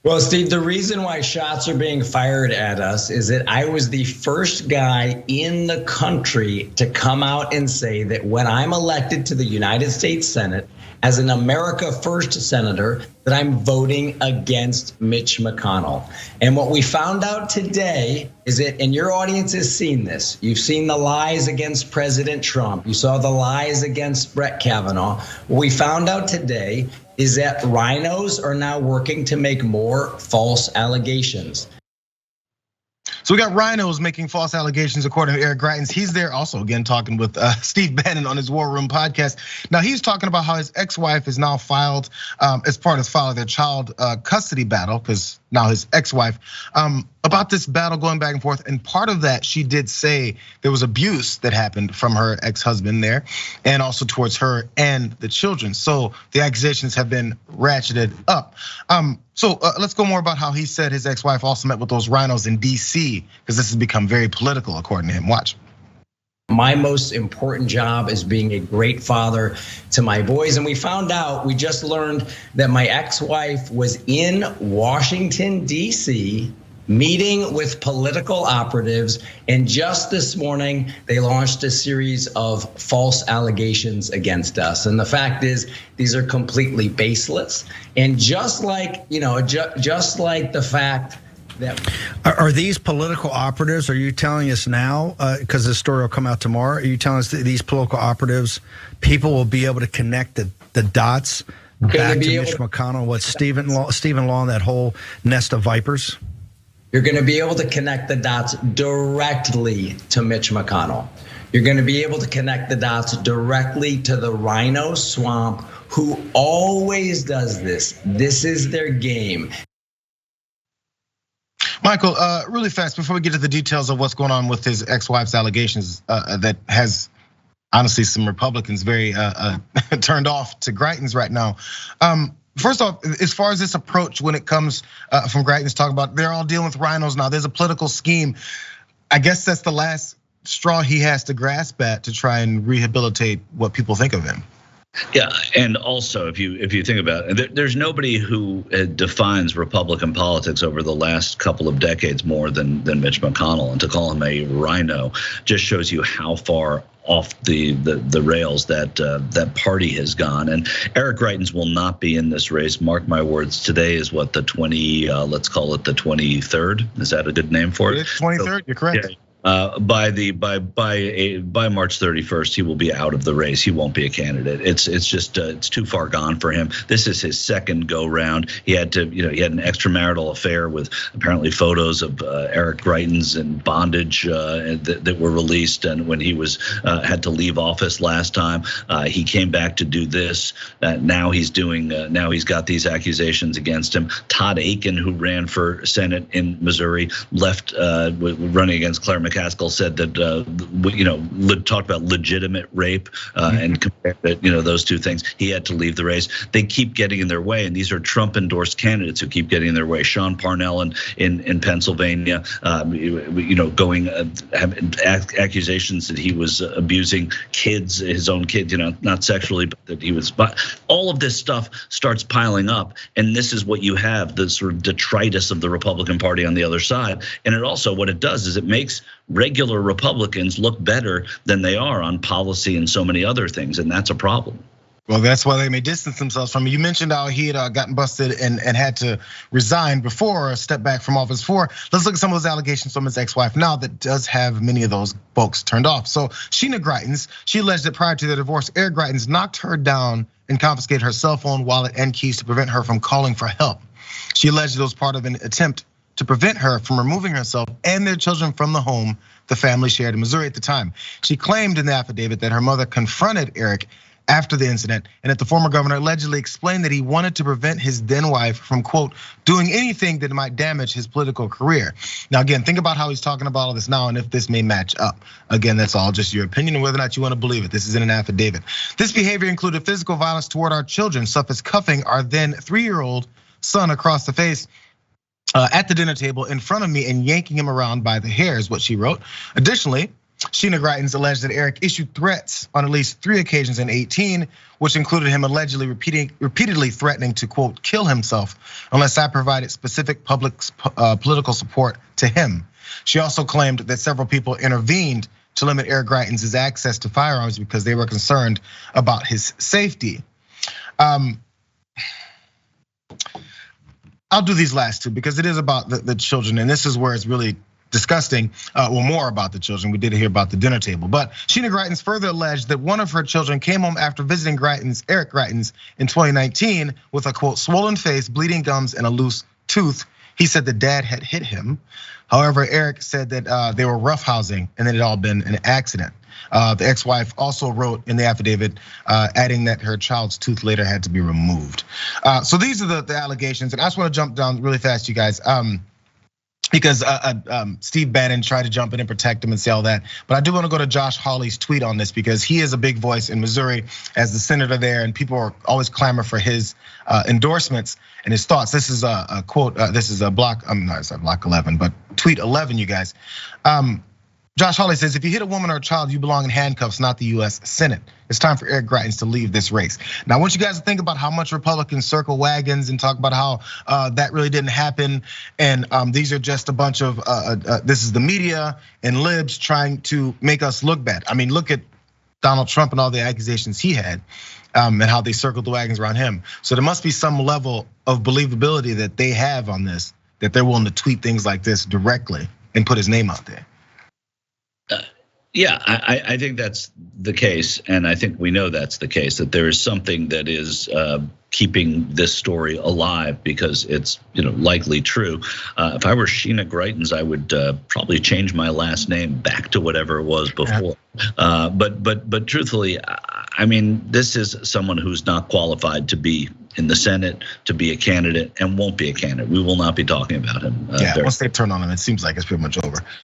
Well, Steve, the reason why shots are being fired at us is that I was the first guy in the country to come out and say that when I'm elected to the United States Senate as an America First senator, that I'm voting against Mitch McConnell. And what we found out today is that, and your audience has seen this, you've seen the lies against President Trump, you saw the lies against Brett Kavanaugh. What we found out today is that rhinos are now working to make more false allegations. So we got rhinos making false allegations, according to Eric Greitens. He's there also, again, talking with Steve Bannon on his War Room podcast. Now, he's talking about how his ex-wife is now filed, as part of their child custody battle, because now his ex-wife, about this battle going back and forth. And part of that, she did say there was abuse that happened from her ex-husband there, and also towards her and the children. So the accusations have been ratcheted up. So let's go more about how he said his ex-wife also met with those rhinos in DC, because this has become very political, according to him. Watch. My most important job is being a great father to my boys. And we just learned that my ex-wife was in Washington, DC, meeting with political operatives. And just this morning, they launched a series of false allegations against us. And the fact is, these are completely baseless. And just like, just like the fact that. Are these political operatives, are you telling us now, because the story will come out tomorrow, are you telling us that these political operatives, people will be able to connect the dots back to Mitch McConnell, what Stephen Law and that whole nest of vipers? You're going to be able to connect the dots directly to Mitch McConnell. You're going to be able to connect the dots directly to the rhino swamp, who always does this. This is their game. Michael, really fast, before we get to the details of what's going on with his ex-wife's allegations, that has honestly some Republicans very turned off to Greitens right now. First off, as far as this approach when it comes from Greitens, talking about they're all dealing with rhinos now, there's a political scheme. I guess that's the last straw he has to grasp at to try and rehabilitate what people think of him. Yeah, and also if you think about it, there's nobody who defines Republican politics over the last couple of decades more than Mitch McConnell, and to call him a rhino just shows you how far off the rails that party has gone. And Eric Greitens will not be in this race. Mark my words. Today is what, the let's call it the 23rd. Is that a good name for it? 23rd. You're correct. Yeah. By March 31st, he will be out of the race. He won't be a candidate. It's just it's too far gone for him. This is his second go round. He had an extramarital affair with apparently photos of Eric Greitens in bondage that were released, and when he was had to leave office last time, he came back to do this. Now he's got these accusations against him. Todd Aiken, who ran for Senate in Missouri, left running against Claire McCaskill, said that talked about legitimate rape and compared those two things. He had to leave the race. They keep getting in their way, and these are Trump-endorsed candidates who keep getting in their way. Sean Parnell in Pennsylvania, having accusations that he was abusing kids, his own kids, not sexually, but that he was. But all of this stuff starts piling up, and this is what you have, the sort of detritus of the Republican Party on the other side. And it also, what it does is it makes regular Republicans look better than they are on policy and so many other things, and that's a problem. Well, that's why they may distance themselves from it. You mentioned how he had gotten busted and had to resign before, or step back from office for. Let's look at some of those allegations from his ex-wife now that does have many of those folks turned off. So Sheena Greitens, she alleged that prior to their divorce, Eric Greitens knocked her down and confiscated her cell phone, wallet, and keys to prevent her from calling for help. She alleged it was part of an attempt to prevent her from removing herself and their children from the home the family shared in Missouri at the time. She claimed in the affidavit that her mother confronted Eric after the incident, and that the former governor allegedly explained that he wanted to prevent his then wife from, quote, doing anything that might damage his political career. Now, again, think about how he's talking about all this now and if this may match up. Again, that's all just your opinion and whether or not you want to believe it. This is in an affidavit. This behavior included physical violence toward our children, such as cuffing our then 3-year-old son across the face at the dinner table in front of me and yanking him around by the hair, is what she wrote. Additionally, Sheena Greitens alleged that Eric issued threats on at least 3 occasions in 2018, which included him allegedly repeatedly threatening to, quote, kill himself unless I provided specific political support to him. She also claimed that several people intervened to limit Eric Greitens' access to firearms because they were concerned about his safety. I'll do these last two because it is about the children, and this is where it's really disgusting. Well, more about the children. We did hear about the dinner table, but Sheena Greitens further alleged that one of her children came home after visiting Eric Greitens in 2019 with a, quote, swollen face, bleeding gums, and a loose tooth. He said the dad had hit him. However, Eric said that they were roughhousing and that it had all been an accident. The ex-wife also wrote in the affidavit, adding that her child's tooth later had to be removed. So these are the allegations, and I just want to jump down really fast, you guys. Because Steve Bannon tried to jump in and protect him and say all that. But I do want to go to Josh Hawley's tweet on this because he is a big voice in Missouri as the senator there, and people are always clamor for his endorsements and his thoughts. This is a quote, this is a block, it's not block 11, but tweet 11, you guys. Josh Hawley says, if you hit a woman or a child, you belong in handcuffs, not the US Senate. It's time for Eric Greitens to leave this race. Now, I want you guys to think about how much Republicans circle wagons and talk about how that really didn't happen. And these are just a bunch of, this is the media and libs trying to make us look bad. I mean, look at Donald Trump and all the accusations he had and how they circled the wagons around him. So there must be some level of believability that they have on this, that they're willing to tweet things like this directly and put his name out there. Yeah, I think that's the case, and I think we know that's the case, that there is something that is keeping this story alive because it's likely true. If I were Sheena Greitens, I would probably change my last name back to whatever it was before. Yeah. But truthfully, I mean, this is someone who's not qualified to be in the Senate, to be a candidate, and won't be a candidate. We will not be talking about him. Once they turn on him, it seems like it's pretty much over.